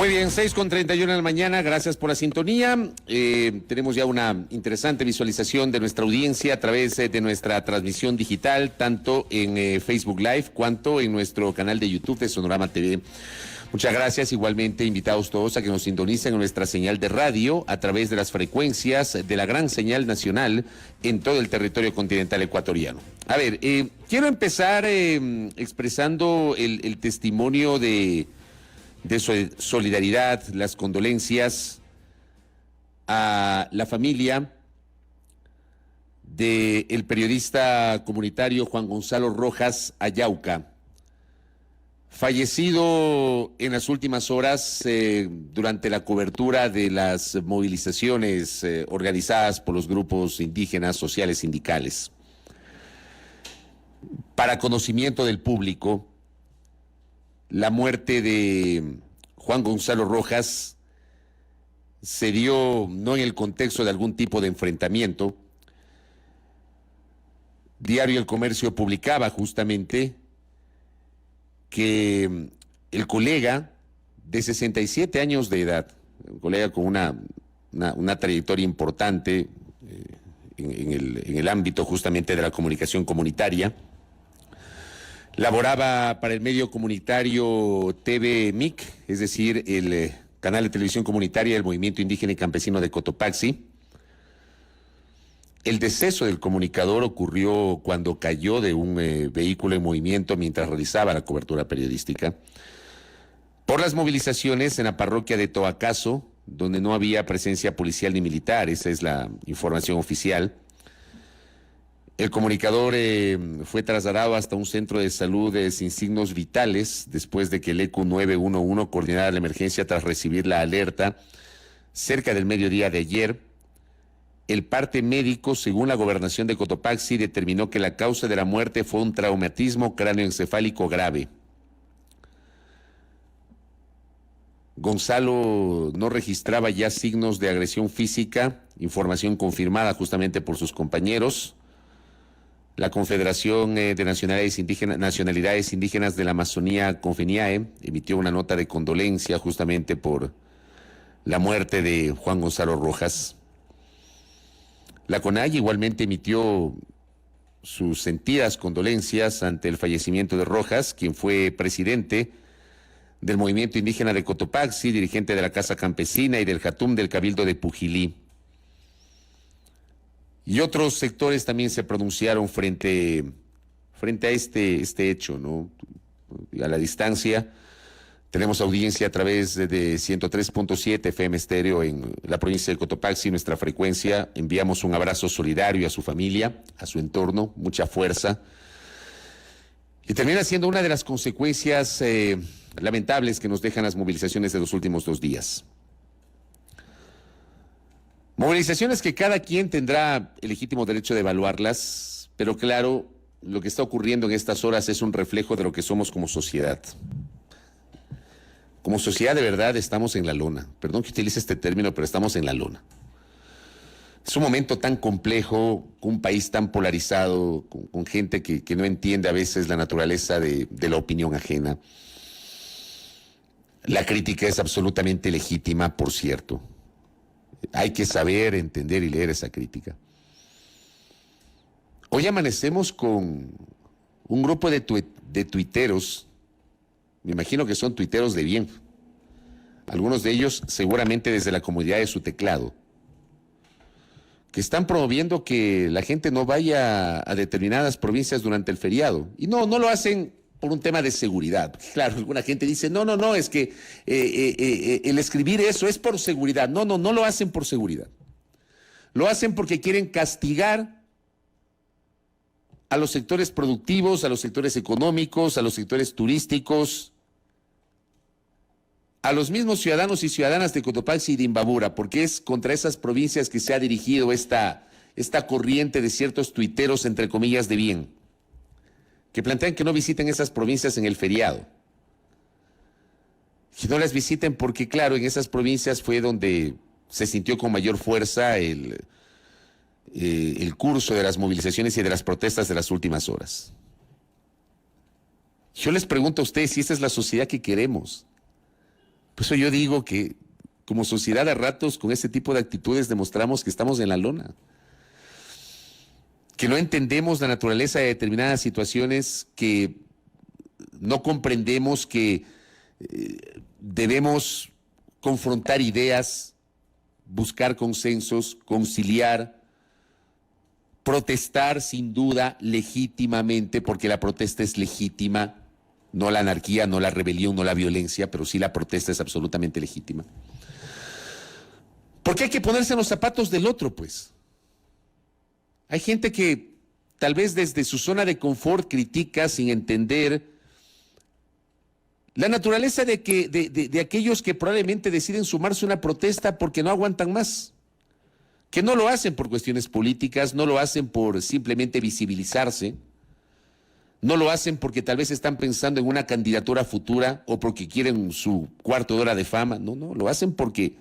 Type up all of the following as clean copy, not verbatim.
Muy bien, 6:31 de la mañana, gracias por la sintonía. Tenemos ya una interesante visualización de nuestra audiencia a través de nuestra transmisión digital, tanto en Facebook Live cuanto en nuestro canal de YouTube de Sonorama TV. Muchas gracias, igualmente invitados todos a que nos sintonicen en nuestra señal de radio a través de las frecuencias de la gran señal nacional en todo el territorio continental ecuatoriano. A ver, quiero empezar expresando el testimonio de solidaridad, las condolencias a la familia del periodista comunitario Juan Gonzalo Rojas Ayauca, fallecido en las últimas horas durante la cobertura de las movilizaciones organizadas por los grupos indígenas, sociales, sindicales. Para conocimiento del público, la muerte de Juan Gonzalo Rojas se dio no en el contexto de algún tipo de enfrentamiento. Diario El Comercio publicaba justamente que el colega de 67 años de edad, un colega con una trayectoria importante en el ámbito justamente de la comunicación comunitaria, laboraba para el medio comunitario TV MIC, es decir, el canal de televisión comunitaria del Movimiento Indígena y Campesino de Cotopaxi. El deceso del comunicador ocurrió cuando cayó de un vehículo en movimiento mientras realizaba la cobertura periodística. Por las movilizaciones en la parroquia de Toacaso, donde no había presencia policial ni militar, esa es la información oficial. El comunicador fue trasladado hasta un centro de salud sin signos vitales después de que el ECU 911 coordinara la emergencia tras recibir la alerta cerca del mediodía de ayer. El parte médico, según la gobernación de Cotopaxi, determinó que la causa de la muerte fue un traumatismo cráneoencefálico grave. Gonzalo no registraba ya signos de agresión física, información confirmada justamente por sus compañeros. La Confederación de Nacionalidades Indígenas de la Amazonía, CONFENIAE, emitió una nota de condolencia justamente por la muerte de Juan Gonzalo Rojas. La CONAI igualmente emitió sus sentidas condolencias ante el fallecimiento de Rojas, quien fue presidente del Movimiento Indígena de Cotopaxi, dirigente de la Casa Campesina y del Jatum del Cabildo de Pujilí. Y otros sectores también se pronunciaron frente a este hecho, ¿no? A la distancia. Tenemos audiencia a través de 103.7 FM Estéreo en la provincia de Cotopaxi, nuestra frecuencia. Enviamos un abrazo solidario a su familia, a su entorno, mucha fuerza. Y termina siendo una de las consecuencias lamentables que nos dejan las movilizaciones de los últimos 2 días. Movilizaciones que cada quien tendrá el legítimo derecho de evaluarlas, pero claro, lo que está ocurriendo en estas horas es un reflejo de lo que somos como sociedad. Como sociedad de verdad estamos en la lona. Perdón que utilice este término, pero estamos en la lona. Es un momento tan complejo, con un país tan polarizado, con gente que no entiende a veces la naturaleza de la opinión ajena. La crítica es absolutamente legítima, por cierto. Hay que saber, entender y leer esa crítica. Hoy amanecemos con un grupo de tuiteros, me imagino que son tuiteros de bien, algunos de ellos seguramente desde la comodidad de su teclado, que están promoviendo que la gente no vaya a determinadas provincias durante el feriado. Y no lo hacen por un tema de seguridad. Claro, alguna gente dice, no, es que el escribir eso es por seguridad. No lo hacen por seguridad. Lo hacen porque quieren castigar a los sectores productivos, a los sectores económicos, a los sectores turísticos, a los mismos ciudadanos y ciudadanas de Cotopaxi y de Imbabura, porque es contra esas provincias que se ha dirigido esta corriente de ciertos tuiteros, entre comillas, de bien, que plantean que no visiten esas provincias en el feriado. Que no las visiten porque, claro, en esas provincias fue donde se sintió con mayor fuerza el curso de las movilizaciones y de las protestas de las últimas horas. Yo les pregunto a ustedes si esta es la sociedad que queremos. Por eso yo digo que como sociedad a ratos con este tipo de actitudes demostramos que estamos en la lona, que no entendemos la naturaleza de determinadas situaciones, que no comprendemos que debemos confrontar ideas, buscar consensos, conciliar, protestar sin duda legítimamente, porque la protesta es legítima, no la anarquía, no la rebelión, no la violencia, pero sí la protesta es absolutamente legítima. Porque hay que ponerse en los zapatos del otro, pues. Hay gente que tal vez desde su zona de confort critica sin entender la naturaleza de aquellos que probablemente deciden sumarse a una protesta porque no aguantan más, que no lo hacen por cuestiones políticas, no lo hacen por simplemente visibilizarse, no lo hacen porque tal vez están pensando en una candidatura futura o porque quieren su cuarto de hora de fama, no, lo hacen porque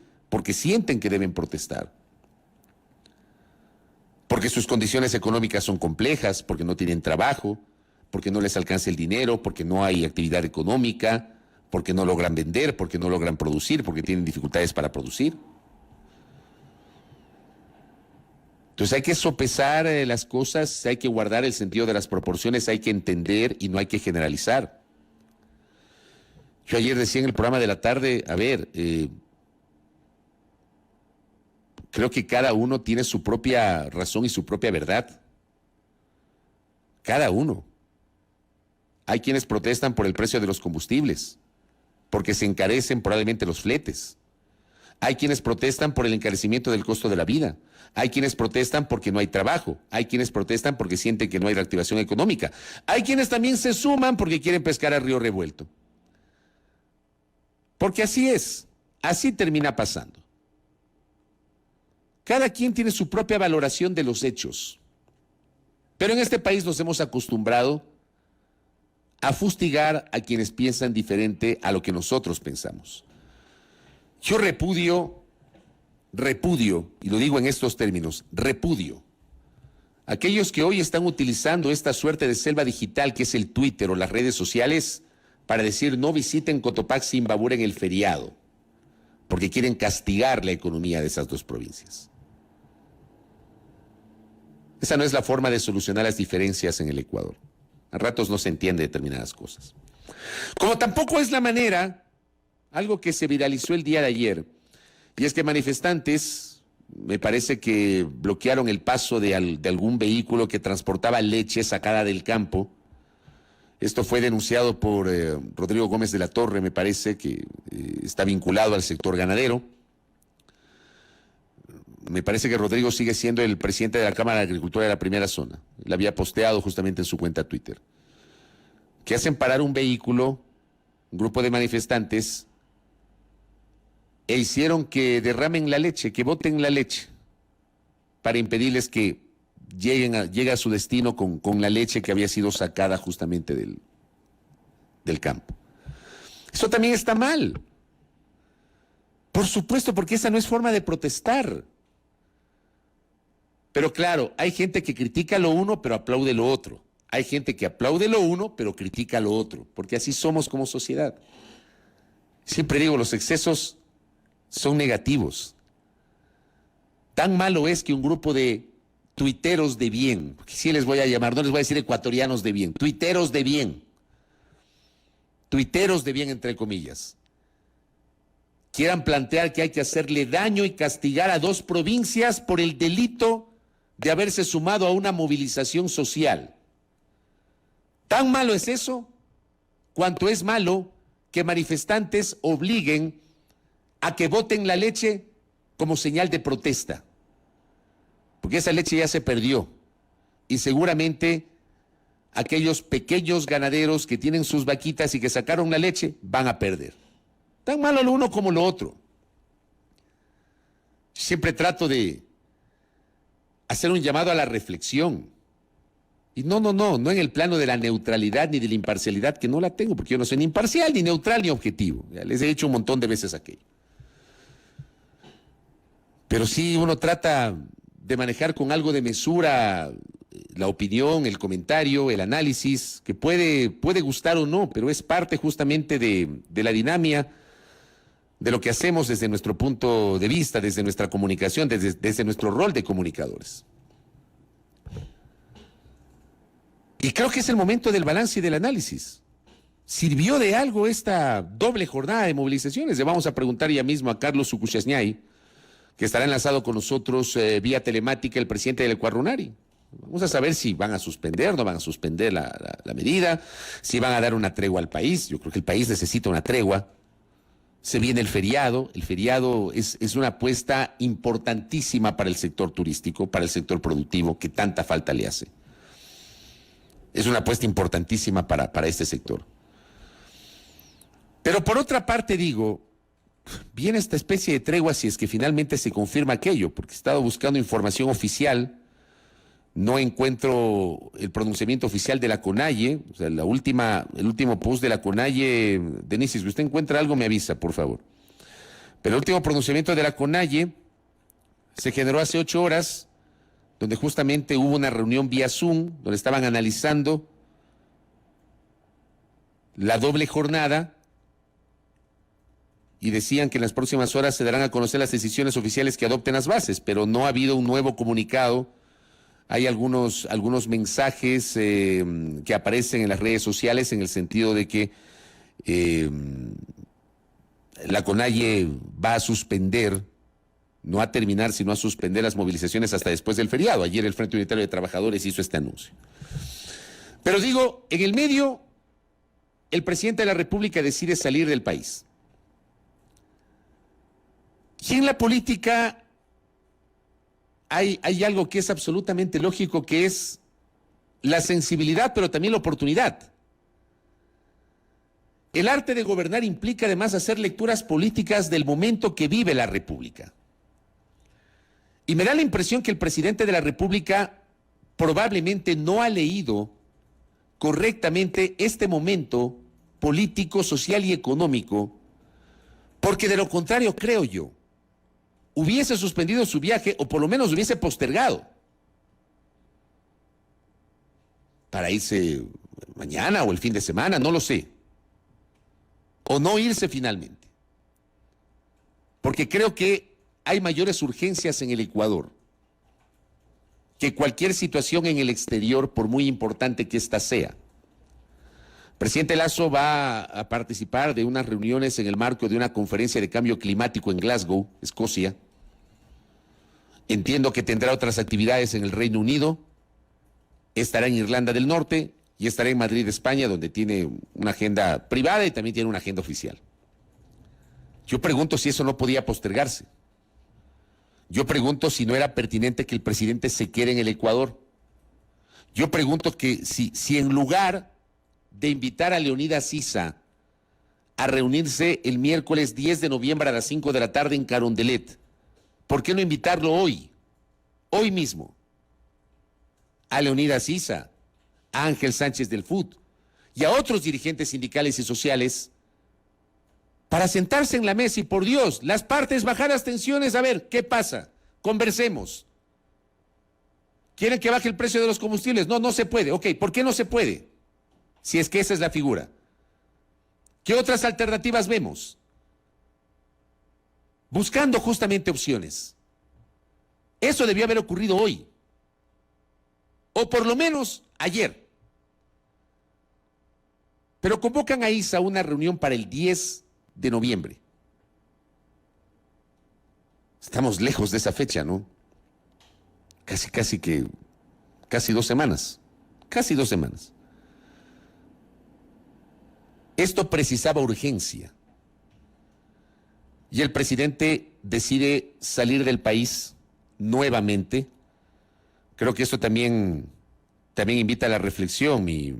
sienten que deben protestar, porque sus condiciones económicas son complejas, porque no tienen trabajo, porque no les alcanza el dinero, porque no hay actividad económica, porque no logran vender, porque no logran producir, porque tienen dificultades para producir. Entonces hay que sopesar las cosas, hay que guardar el sentido de las proporciones, hay que entender y no hay que generalizar. Yo ayer decía en el programa de la tarde, creo que cada uno tiene su propia razón y su propia verdad. Cada uno. Hay quienes protestan por el precio de los combustibles, porque se encarecen probablemente los fletes. Hay quienes protestan por el encarecimiento del costo de la vida. Hay quienes protestan porque no hay trabajo. Hay quienes protestan porque sienten que no hay reactivación económica. Hay quienes también se suman porque quieren pescar a río revuelto. Porque así es, así termina pasando. Cada quien tiene su propia valoración de los hechos. Pero en este país nos hemos acostumbrado a fustigar a quienes piensan diferente a lo que nosotros pensamos. Yo repudio, y lo digo en estos términos, repudio aquellos que hoy están utilizando esta suerte de selva digital que es el Twitter o las redes sociales para decir no visiten Cotopaxi y Imbabura en el feriado, porque quieren castigar la economía de esas dos provincias. Esa no es la forma de solucionar las diferencias en el Ecuador. A ratos no se entiende determinadas cosas. Como tampoco es la manera, algo que se viralizó el día de ayer, y es que manifestantes, me parece que bloquearon el paso de algún vehículo que transportaba leche sacada del campo. Esto fue denunciado por Rodrigo Gómez de la Torre, me parece que está vinculado al sector ganadero. Me parece que Rodrigo sigue siendo el presidente de la Cámara de Agricultura de la primera zona. Él había posteado justamente en su cuenta Twitter que hacen parar un vehículo, un grupo de manifestantes, e hicieron que derramen la leche, que boten la leche, para impedirles que llegue a su destino con la leche que había sido sacada justamente del campo. Eso también está mal. Por supuesto, porque esa no es forma de protestar. Pero claro, hay gente que critica lo uno, pero aplaude lo otro. Hay gente que aplaude lo uno, pero critica lo otro, porque así somos como sociedad. Siempre digo, los excesos son negativos. Tan malo es que un grupo de tuiteros de bien, porque sí les voy a llamar, no les voy a decir ecuatorianos de bien, tuiteros de bien entre comillas, quieran plantear que hay que hacerle daño y castigar a dos provincias por el delito de haberse sumado a una movilización social. Tan malo es eso, cuanto es malo que manifestantes obliguen a que boten la leche como señal de protesta, porque esa leche ya se perdió y seguramente aquellos pequeños ganaderos que tienen sus vaquitas y que sacaron la leche van a perder. Tan malo lo uno como lo otro. Siempre trato de hacer un llamado a la reflexión. Y no en el plano de la neutralidad ni de la imparcialidad, que no la tengo, porque yo no soy ni imparcial, ni neutral, ni objetivo. Ya les he dicho un montón de veces aquello. Pero sí uno trata de manejar con algo de mesura la opinión, el comentario, el análisis, que puede gustar o no, pero es parte justamente de la dinámica de lo que hacemos desde nuestro punto de vista, desde nuestra comunicación, desde nuestro rol de comunicadores. Y creo que es el momento del balance y del análisis. ¿Sirvió de algo esta doble jornada de movilizaciones? Le vamos a preguntar ya mismo a Carlos Sucuchasñay, que estará enlazado con nosotros vía telemática, el presidente del Ecuarunari. Vamos a saber si van a suspender, no van a suspender la medida, si van a dar una tregua al país. Yo creo que el país necesita una tregua. Se viene el feriado es una apuesta importantísima para el sector turístico, para el sector productivo, que tanta falta le hace. Es una apuesta importantísima para este sector. Pero por otra parte digo, viene esta especie de tregua si es que finalmente se confirma aquello, porque he estado buscando información oficial, no encuentro el pronunciamiento oficial de la CONAIE, o sea, el último post de la CONAIE. Denise, si usted encuentra algo me avisa, por favor. Pero el último pronunciamiento de la CONAIE se generó hace 8 horas, donde justamente hubo una reunión vía Zoom, donde estaban analizando la doble jornada y decían que en las próximas horas se darán a conocer las decisiones oficiales que adopten las bases, pero no ha habido un nuevo comunicado. Hay algunos mensajes que aparecen en las redes sociales en el sentido de que la CONAIE va a suspender, no a terminar, sino a suspender las movilizaciones hasta después del feriado. Ayer el Frente Unitario de Trabajadores hizo este anuncio. Pero digo, en el medio, el presidente de la República decide salir del país. Y en la política hay algo que es absolutamente lógico, que es la sensibilidad, pero también la oportunidad. El arte de gobernar implica además hacer lecturas políticas del momento que vive la República. Y me da la impresión que el presidente de la República probablemente no ha leído correctamente este momento político, social y económico, porque de lo contrario, creo yo, hubiese suspendido su viaje o por lo menos hubiese postergado para irse mañana o el fin de semana, no lo sé, o no irse finalmente, porque creo que hay mayores urgencias en el Ecuador que cualquier situación en el exterior, por muy importante que ésta sea. El presidente Lasso va a participar de unas reuniones en el marco de una conferencia de cambio climático en Glasgow, Escocia. Entiendo que tendrá otras actividades en el Reino Unido, estará en Irlanda del Norte y estará en Madrid, España, donde tiene una agenda privada y también tiene una agenda oficial. Yo pregunto si eso no podía postergarse. Yo pregunto si no era pertinente que el presidente se quede en el Ecuador. Yo pregunto que si en lugar de invitar a Leonidas Issa a reunirse el miércoles 10 de noviembre a las 5 de la tarde en Carondelet, ¿por qué no invitarlo hoy mismo? A Leonidas Issa, a Ángel Sánchez del FUT y a otros dirigentes sindicales y sociales para sentarse en la mesa y, por Dios, las partes bajar las tensiones, a ver, ¿qué pasa? Conversemos. ¿Quieren que baje el precio de los combustibles? No, no se puede. Ok, ¿por qué no se puede? Si es que esa es la figura. ¿Qué otras alternativas vemos? Buscando justamente opciones. Eso debió haber ocurrido hoy. O por lo menos ayer. Pero convocan a Issa a una reunión para el 10 de noviembre. Estamos lejos de esa fecha, ¿no? Casi 2 semanas. Casi 2 semanas. Esto precisaba urgencia. Y el presidente decide salir del país nuevamente. Creo que esto también invita a la reflexión. Mi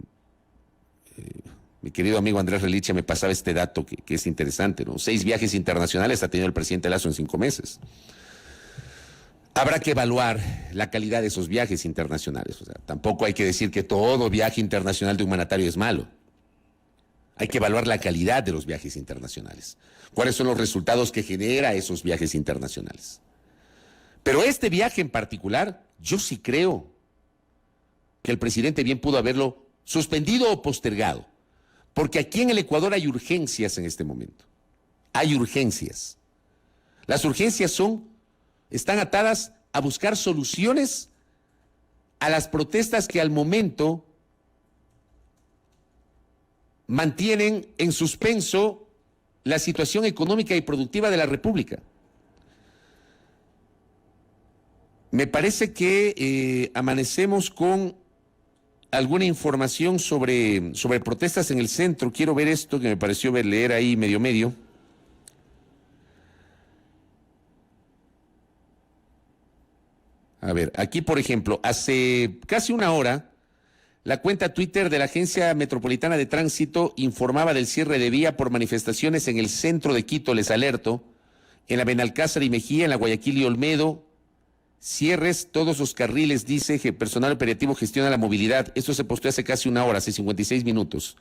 querido amigo Andrés Reliche me pasaba este dato que es interesante, ¿no? 6 viajes internacionales ha tenido el presidente Lasso en 5 meses. Habrá que evaluar la calidad de esos viajes internacionales. O sea, tampoco hay que decir que todo viaje internacional de un mandatario es malo. Hay que evaluar la calidad de los viajes internacionales. ¿Cuáles son los resultados que genera esos viajes internacionales? Pero este viaje en particular, yo sí creo que el presidente bien pudo haberlo suspendido o postergado. Porque aquí en el Ecuador hay urgencias en este momento. Hay urgencias. Las urgencias están atadas a buscar soluciones a las protestas que al momento mantienen en suspenso la situación económica y productiva de la República. Me parece que amanecemos con alguna información sobre protestas en el centro. Quiero ver esto que me pareció leer ahí medio. A ver, aquí por ejemplo, hace casi una hora, la cuenta Twitter de la Agencia Metropolitana de Tránsito informaba del cierre de vía por manifestaciones en el centro de Quito, les alerto, en la Benalcázar y Mejía, en la Guayaquil y Olmedo. Cierres todos los carriles, dice que personal operativo gestiona la movilidad. Esto se posteó hace casi una hora, hace 56 minutos.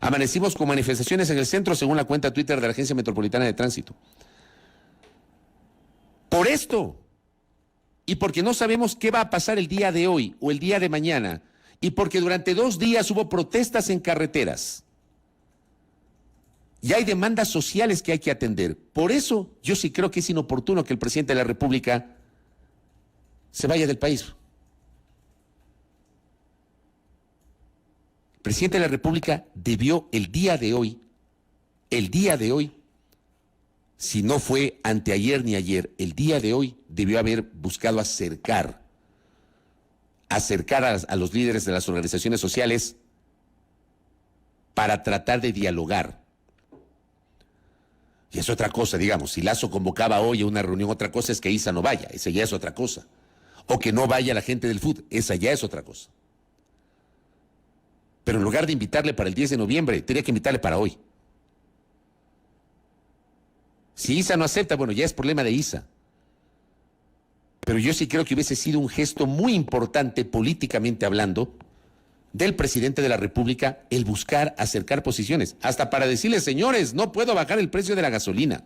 Amanecimos con manifestaciones en el centro, según la cuenta Twitter de la Agencia Metropolitana de Tránsito. Por esto, y porque no sabemos qué va a pasar el día de hoy o el día de mañana, y porque durante 2 días hubo protestas en carreteras, y hay demandas sociales que hay que atender. Por eso, yo sí creo que es inoportuno que el presidente de la República se vaya del país. El presidente de la República debió el día de hoy, si no fue anteayer ni ayer, el día de hoy debió haber buscado acercar a los líderes de las organizaciones sociales para tratar de dialogar. Y es otra cosa, digamos, si Lasso convocaba hoy a una reunión, otra cosa es que Issa no vaya, esa ya es otra cosa. O que no vaya la gente del FUT, esa ya es otra cosa. Pero en lugar de invitarle para el 10 de noviembre, tenía que invitarle para hoy. Si Issa no acepta, bueno, ya es problema de Issa. Pero yo sí creo que hubiese sido un gesto muy importante, políticamente hablando, del presidente de la República, el buscar acercar posiciones. Hasta para decirles, señores, no puedo bajar el precio de la gasolina.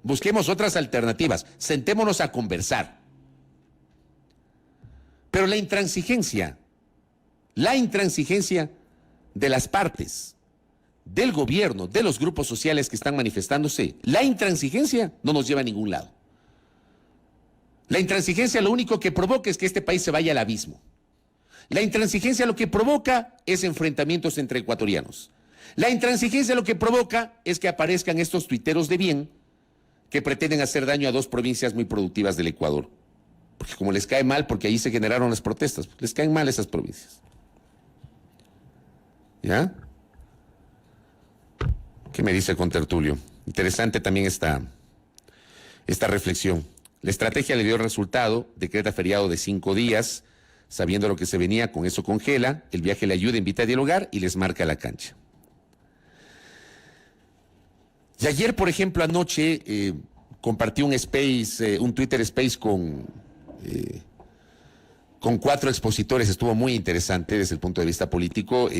Busquemos otras alternativas. Sentémonos a conversar. Pero la intransigencia de las partes, del gobierno, de los grupos sociales que están manifestándose, la intransigencia no nos lleva a ningún lado. La intransigencia lo único que provoca es que este país se vaya al abismo. La intransigencia lo que provoca es enfrentamientos entre ecuatorianos. La intransigencia lo que provoca es que aparezcan estos tuiteros de bien que pretenden hacer daño a 2 provincias muy productivas del Ecuador. Porque como les cae mal, porque ahí se generaron las protestas, les caen mal esas provincias. ¿Ya? ¿Qué me dice contertulio? Interesante también esta reflexión. La estrategia le dio resultado, decreta feriado de 5 días, sabiendo lo que se venía, con eso congela, el viaje le ayuda, invita a dialogar y les marca la cancha. Y ayer, por ejemplo, anoche, compartí un Twitter Space con 4 expositores, estuvo muy interesante desde el punto de vista político.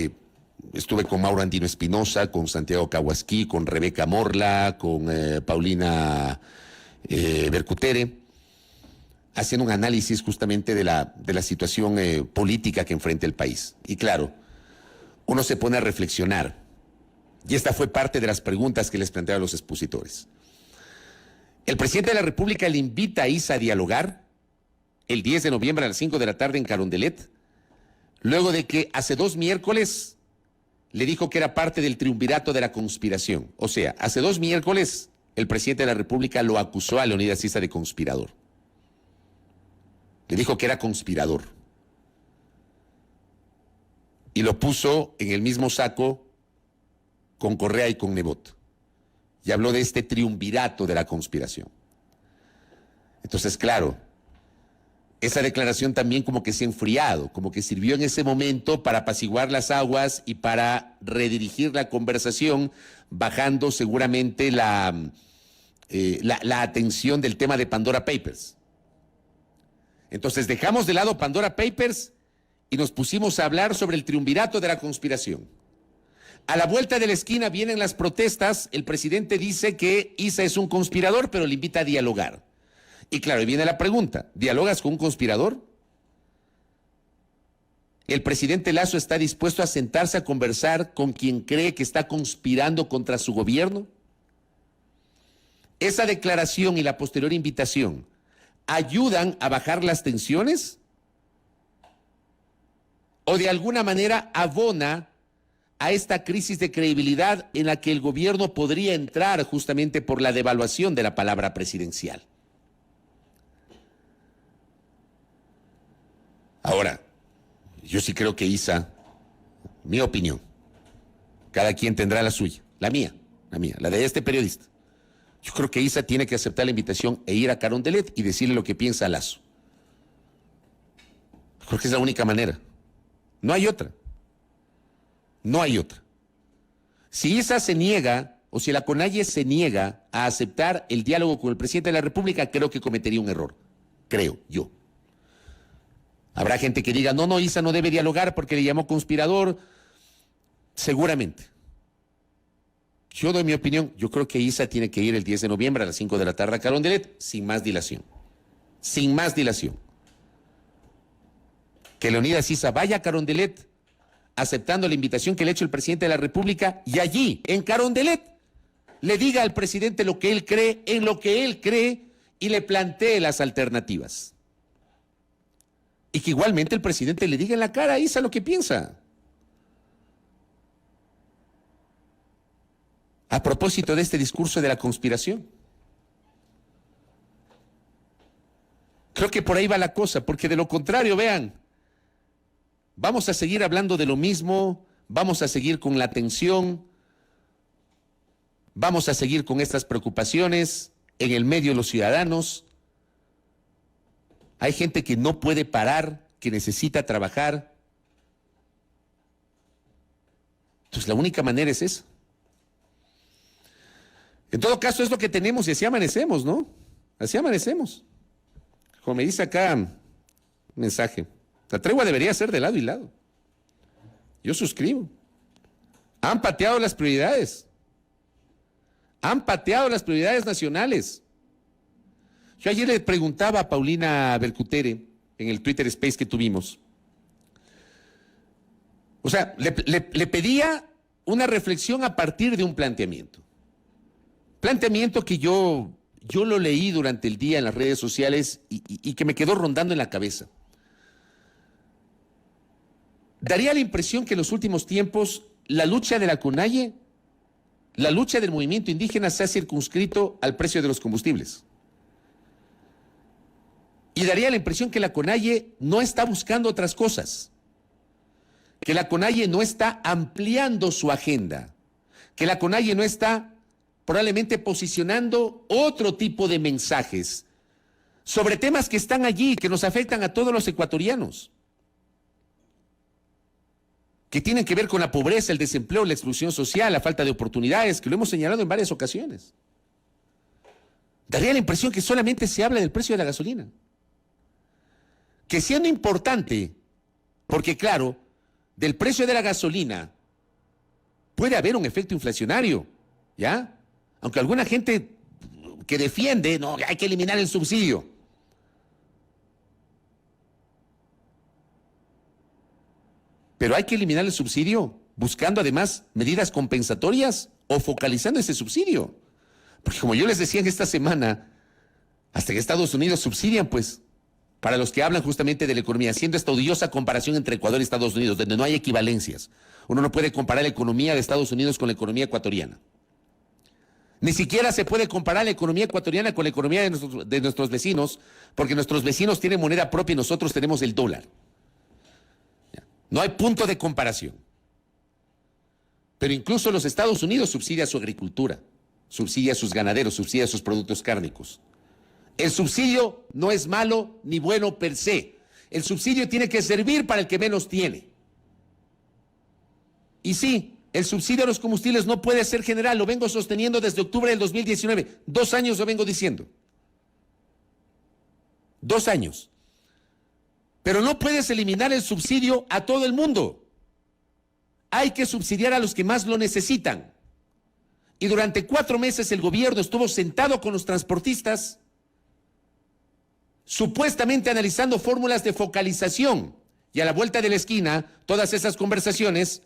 Estuve con Mauro Andino Espinosa, con Santiago Cahuasquí, con Rebeca Morla, con Paulina Bercutere, haciendo un análisis justamente de la situación política que enfrenta el país. Y claro, uno se pone a reflexionar, y esta fue parte de las preguntas que les plantearon los expositores. El presidente de la República le invita a Issa a dialogar el 10 de noviembre a las 5 de la tarde en Carondelet, luego de que hace 2 miércoles le dijo que era parte del triunvirato de la conspiración. O sea, hace 2 miércoles el presidente de la República lo acusó a Leonidas Issa de conspirador. Le dijo que era conspirador. Y lo puso en el mismo saco con Correa y con Nebot. Y habló de este triunvirato de la conspiración. Entonces, claro, esa declaración también como que se ha enfriado, como que sirvió en ese momento para apaciguar las aguas y para redirigir la conversación, bajando seguramente la atención del tema de Pandora Papers. Entonces dejamos de lado Pandora Papers y nos pusimos a hablar sobre el triunvirato de la conspiración. A la vuelta de la esquina vienen las protestas, el presidente dice que Issa es un conspirador, pero le invita a dialogar. Y claro, ahí viene la pregunta, ¿dialogas con un conspirador? ¿El presidente Lasso está dispuesto a sentarse a conversar con quien cree que está conspirando contra su gobierno? esa declaración y la posterior invitación ayudan a bajar las tensiones o de alguna manera abona a esta crisis de credibilidad en la que el gobierno podría entrar justamente por la devaluación de la palabra presidencial. Ahora, yo sí creo que Isa, mi opinión, cada quien tendrá la suya, la mía, la de este periodista. Yo creo que Isa tiene que aceptar la invitación e ir a Carondelet y decirle lo que piensa a Lazo. Creo que es la única manera. No hay otra. No hay otra. Si Isa se niega, o si la CONAIE se niega a aceptar el diálogo con el presidente de la República, creo que cometería un error. Creo yo. Habrá gente que diga, no, Isa no debe dialogar porque le llamó conspirador. Seguramente. Yo doy mi opinión. Yo creo que Isa tiene que ir el 10 de noviembre a las 5 de la tarde a Carondelet sin más dilación. Sin más dilación. Que Leonidas Issa vaya a Carondelet aceptando la invitación que le ha hecho el presidente de la República y allí, en Carondelet, le diga al presidente lo que él cree, en lo que él cree y le plantee las alternativas. Y que igualmente el presidente le diga en la cara a Issa lo que piensa. A propósito de este discurso de la conspiración. Creo que por ahí va la cosa, porque de lo contrario, vean, vamos a seguir hablando de lo mismo, vamos a seguir con la tensión, vamos a seguir con estas preocupaciones en el medio de los ciudadanos. Hay gente que no puede parar, que necesita trabajar. Entonces la única manera es esa. En todo caso es lo que tenemos y así amanecemos, ¿no? Así amanecemos. Como me dice acá un mensaje, la tregua debería ser de lado y lado. Yo suscribo. Han pateado las prioridades. Han pateado las prioridades nacionales. Yo ayer le preguntaba a Paulina Bercutere en el Twitter Space que tuvimos. O sea, le pedía una reflexión a partir de un planteamiento. Planteamiento que yo lo leí durante el día en las redes sociales y que me quedó rondando en la cabeza. Daría la impresión que en los últimos tiempos la lucha de la CONAIE, la lucha del movimiento indígena se ha circunscrito al precio de los combustibles. Y daría la impresión que la CONAIE no está buscando otras cosas, que la CONAIE no está ampliando su agenda, que la CONAIE no está probablemente posicionando otro tipo de mensajes sobre temas que están allí, que nos afectan a todos los ecuatorianos, que tienen que ver con la pobreza, el desempleo, la exclusión social, la falta de oportunidades, que lo hemos señalado en varias ocasiones. Daría la impresión que solamente se habla del precio de la gasolina. Que siendo importante, porque claro, del precio de la gasolina puede haber un efecto inflacionario, ¿ya? Aunque alguna gente que defiende, no, hay que eliminar el subsidio. Pero hay que eliminar el subsidio buscando además medidas compensatorias o focalizando ese subsidio. Porque como yo les decía en esta semana, hasta que Estados Unidos subsidian, pues, para los que hablan justamente de la economía, haciendo esta odiosa comparación entre Ecuador y Estados Unidos, donde no hay equivalencias. Uno no puede comparar la economía de Estados Unidos con la economía ecuatoriana. Ni siquiera se puede comparar la economía ecuatoriana con la economía de nuestros vecinos, porque nuestros vecinos tienen moneda propia y nosotros tenemos el dólar. No hay punto de comparación. Pero incluso los Estados Unidos subsidia su agricultura, subsidia a sus ganaderos, subsidia sus productos cárnicos. El subsidio no es malo ni bueno per se. El subsidio tiene que servir para el que menos tiene. Y sí, el subsidio a los combustibles no puede ser general, lo vengo sosteniendo desde octubre del 2019. 2 años lo vengo diciendo. 2 años. Pero no puedes eliminar el subsidio a todo el mundo. Hay que subsidiar a los que más lo necesitan. Y durante 4 meses el gobierno estuvo sentado con los transportistas, supuestamente analizando fórmulas de focalización. Y a la vuelta de la esquina, todas esas conversaciones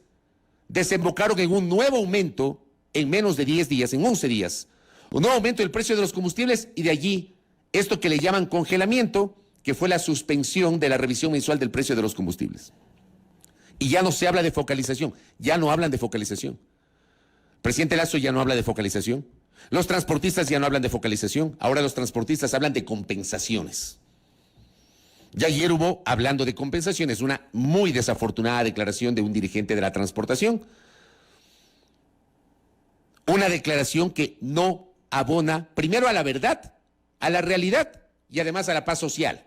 desembocaron en un nuevo aumento en menos de 10 días, en 11 días, Un nuevo aumento del precio de los combustibles y de allí esto que le llaman congelamiento, que fue la suspensión de la revisión mensual del precio de los combustibles. Y ya no se habla de focalización, ya no hablan de focalización. Presidente Lasso ya no habla de focalización. Los transportistas ya no hablan de focalización, ahora los transportistas hablan de compensaciones. Ya ayer hubo, hablando de compensaciones, una muy desafortunada declaración de un dirigente de la transportación. Una declaración que no abona, primero a la verdad, a la realidad y además a la paz social.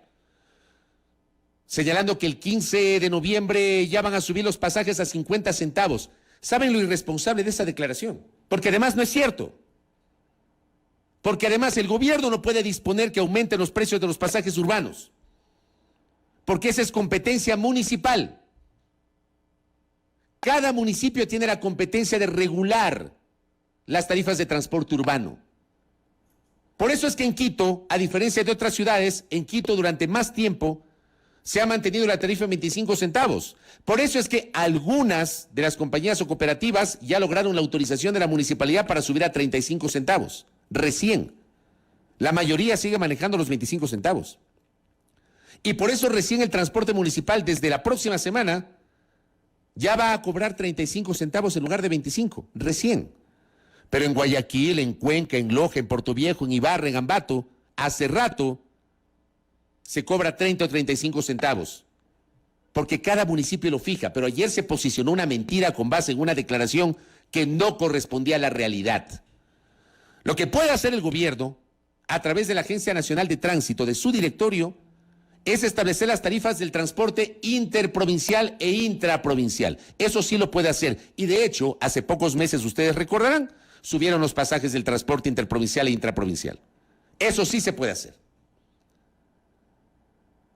Señalando que el 15 de noviembre ya van a subir los pasajes a 50 centavos. ¿Saben lo irresponsable de esa declaración? Porque además no es cierto. Porque además el gobierno no puede disponer que aumenten los precios de los pasajes urbanos. Porque esa es competencia municipal. Cada municipio tiene la competencia de regular las tarifas de transporte urbano. Por eso es que en Quito, a diferencia de otras ciudades, en Quito durante más tiempo se ha mantenido la tarifa en 25 centavos. Por eso es que algunas de las compañías o cooperativas ya lograron la autorización de la municipalidad para subir a 35 centavos. Recién. La mayoría sigue manejando los 25 centavos. Y por eso recién el transporte municipal desde la próxima semana ya va a cobrar 35 centavos en lugar de 25. Recién. Pero en Guayaquil, en Cuenca, en Loja, en Portoviejo, en Ibarra, en Ambato, hace rato se cobra 30 o 35 centavos, porque cada municipio lo fija, pero ayer se posicionó una mentira con base en una declaración que no correspondía a la realidad. Lo que puede hacer el gobierno, a través de la Agencia Nacional de Tránsito, de su directorio, es establecer las tarifas del transporte interprovincial e intraprovincial. Eso sí lo puede hacer. Y de hecho, hace pocos meses, ustedes recordarán, subieron los pasajes del transporte interprovincial e intraprovincial. Eso sí se puede hacer.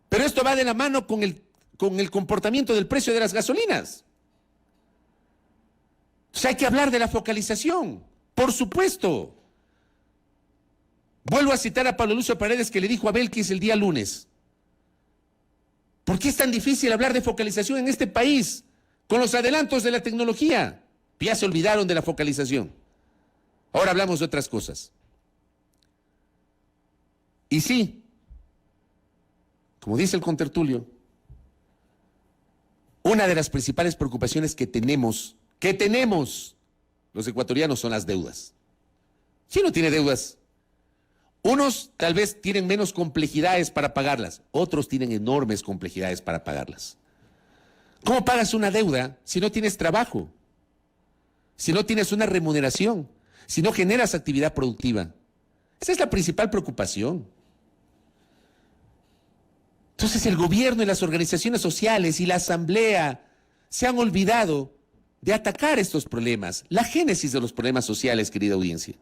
Pero esto va de la mano con el comportamiento del precio de las gasolinas. O sea, hay que hablar de la focalización, por supuesto. Vuelvo a citar a Pablo Lucio Paredes, que le dijo a Belkis el día lunes: ¿por qué es tan difícil hablar de focalización en este país con los adelantos de la tecnología? Ya se olvidaron de la focalización. Ahora hablamos de otras cosas. Y sí, como dice el contertulio, una de las principales preocupaciones que tenemos los ecuatorianos son las deudas. ¿Quién no tiene deudas? Unos tal vez tienen menos complejidades para pagarlas, otros tienen enormes complejidades para pagarlas. ¿Cómo pagas una deuda si no tienes trabajo? Si no tienes una remuneración, si no generas actividad productiva. Esa es la principal preocupación. Entonces el gobierno y las organizaciones sociales y la asamblea se han olvidado de atacar estos problemas, la génesis de los problemas sociales, querida audiencia.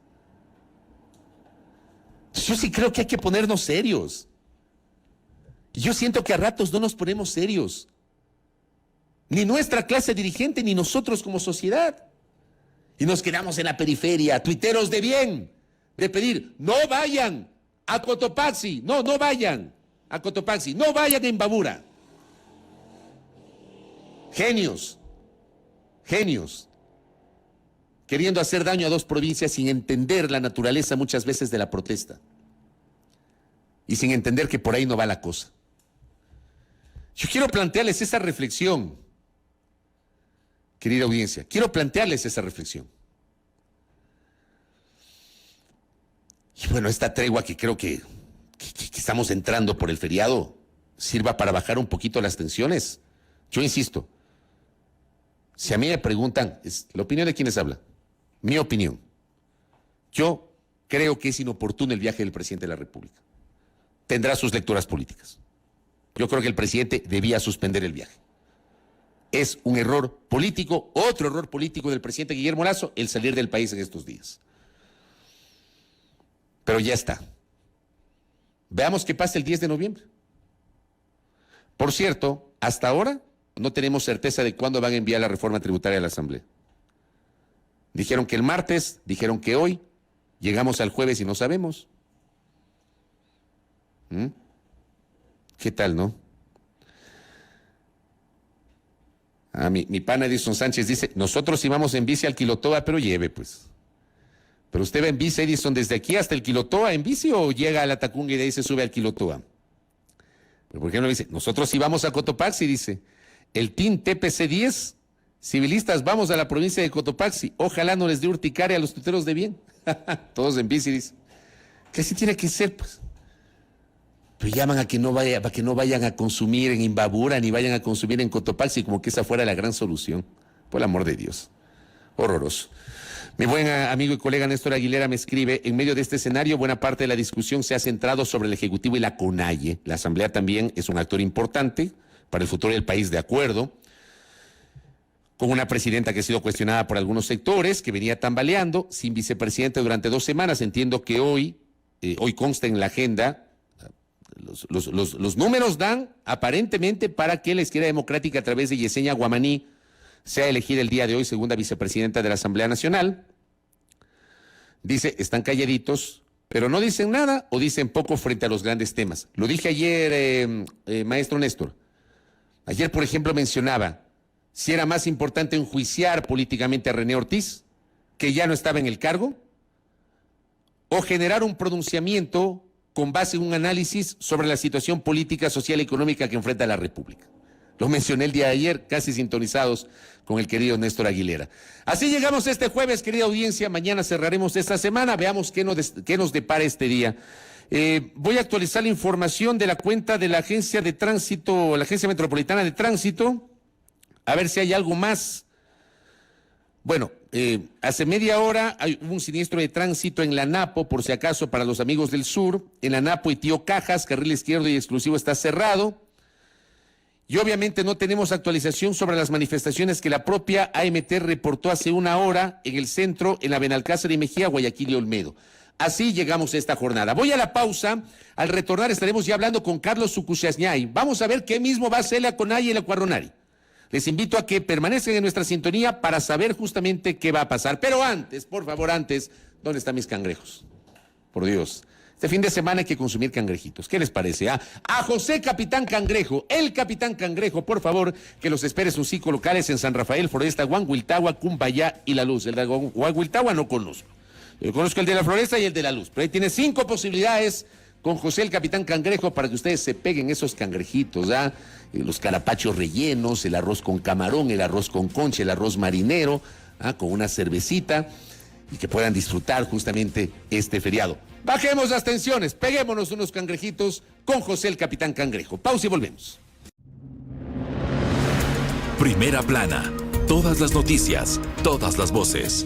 Yo sí creo que hay que ponernos serios. Yo siento que a ratos no nos ponemos serios. Ni nuestra clase dirigente, ni nosotros como sociedad. Y nos quedamos en la periferia, tuiteros de bien, de pedir: no vayan a Cotopaxi, no vayan a Cotopaxi, no vayan a Imbabura. Genios, queriendo hacer daño a dos provincias sin entender la naturaleza muchas veces de la protesta y sin entender que por ahí no va la cosa. Yo quiero plantearles esa reflexión, querida audiencia, quiero plantearles esa reflexión. Y bueno, esta tregua que creo que estamos entrando por el feriado sirva para bajar un poquito las tensiones. Yo insisto, si a mí me preguntan, es la opinión de quienes hablan, mi opinión, yo creo que es inoportuno el viaje del presidente de la República. Tendrá sus lecturas políticas. Yo creo que el presidente debía suspender el viaje. Es un error político, otro error político del presidente Guillermo Lasso, el salir del país en estos días. Pero ya está. Veamos qué pasa el 10 de noviembre. Por cierto, hasta ahora no tenemos certeza de cuándo van a enviar la reforma tributaria a la Asamblea. Dijeron que el martes, dijeron que hoy, llegamos al jueves y no sabemos. ¿Qué tal, no? Mi pana Edison Sánchez dice: nosotros íbamos en bici al Quilotoa, pero lleve, pues. Pero usted va en bici, Edison, desde aquí hasta el Quilotoa en bici o llega a la Tacunga y de ahí se sube al Quilotoa. Pero ¿por qué no dice? Nosotros sí vamos a Cotopaxi, dice. El Team TPC-10, civilistas, vamos a la provincia de Cotopaxi. Ojalá no les dé urticaria a los tuteros de bien. Todos en bici, dice. Que así tiene que ser, pues. Pero llaman a que no vayan a consumir en Imbabura ni vayan a consumir en Cotopaxi, como que esa fuera la gran solución. Por el amor de Dios. Horroroso. Mi buen amigo y colega Néstor Aguilera me escribe, en medio de este escenario, buena parte de la discusión se ha centrado sobre el Ejecutivo y la CONAIE. La Asamblea también es un actor importante para el futuro del país, de acuerdo, con una presidenta que ha sido cuestionada por algunos sectores, que venía tambaleando, sin vicepresidente durante 2 semanas. Entiendo que hoy consta en la agenda, los números dan aparentemente para que la Izquierda Democrática, a través de Yesenia Guamaní, sea elegida el día de hoy segunda vicepresidenta de la Asamblea Nacional. Dice, están calladitos, pero no dicen nada o dicen poco frente a los grandes temas. Lo dije ayer, maestro Néstor. Ayer, por ejemplo, mencionaba si era más importante enjuiciar políticamente a René Ortiz, que ya no estaba en el cargo, o generar un pronunciamiento con base en un análisis sobre la situación política, social y económica que enfrenta la República. Lo mencioné el día de ayer, casi sintonizados con el querido Néstor Aguilera. Así llegamos este jueves, querida audiencia. Mañana cerraremos esta semana. Veamos qué nos depara este día. Voy a actualizar la información de la cuenta de la Agencia de Tránsito, la Agencia Metropolitana de Tránsito, a ver si hay algo más. Bueno, hace media hora hubo un siniestro de tránsito en la Napo, por si acaso, para los amigos del sur. En la Napo y Tío Cajas, carril izquierdo y exclusivo está cerrado. Y obviamente no tenemos actualización sobre las manifestaciones que la propia AMT reportó hace 1 hora en el centro, en la Benalcázar y Mejía, Guayaquil y Olmedo. Así llegamos a esta jornada. Voy a la pausa. Al retornar estaremos ya hablando con Carlos Sucusiasñay. Vamos a ver qué mismo va a hacer la CONAIE y la Cuarronari. Les invito a que permanezcan en nuestra sintonía para saber justamente qué va a pasar. Pero antes, por favor, ¿dónde están mis cangrejos? Por Dios. Este fin de semana hay que consumir cangrejitos. ¿Qué les parece? A José Capitán Cangrejo, el Capitán Cangrejo, por favor, que los espere sus 5 locales en San Rafael, Floresta, Huanhuiltagua, Cumbayá y La Luz. El de Huanhuiltagua no conozco. Yo conozco el de la Floresta y el de La Luz. Pero ahí tiene 5 posibilidades con José el Capitán Cangrejo para que ustedes se peguen esos cangrejitos, los carapachos rellenos, el arroz con camarón, el arroz con concha, el arroz marinero, con una cervecita, y que puedan disfrutar justamente este feriado. Bajemos las tensiones, peguémonos unos cangrejitos con José el Capitán Cangrejo. Pausa y volvemos. Primera plana. Todas las noticias, todas las voces.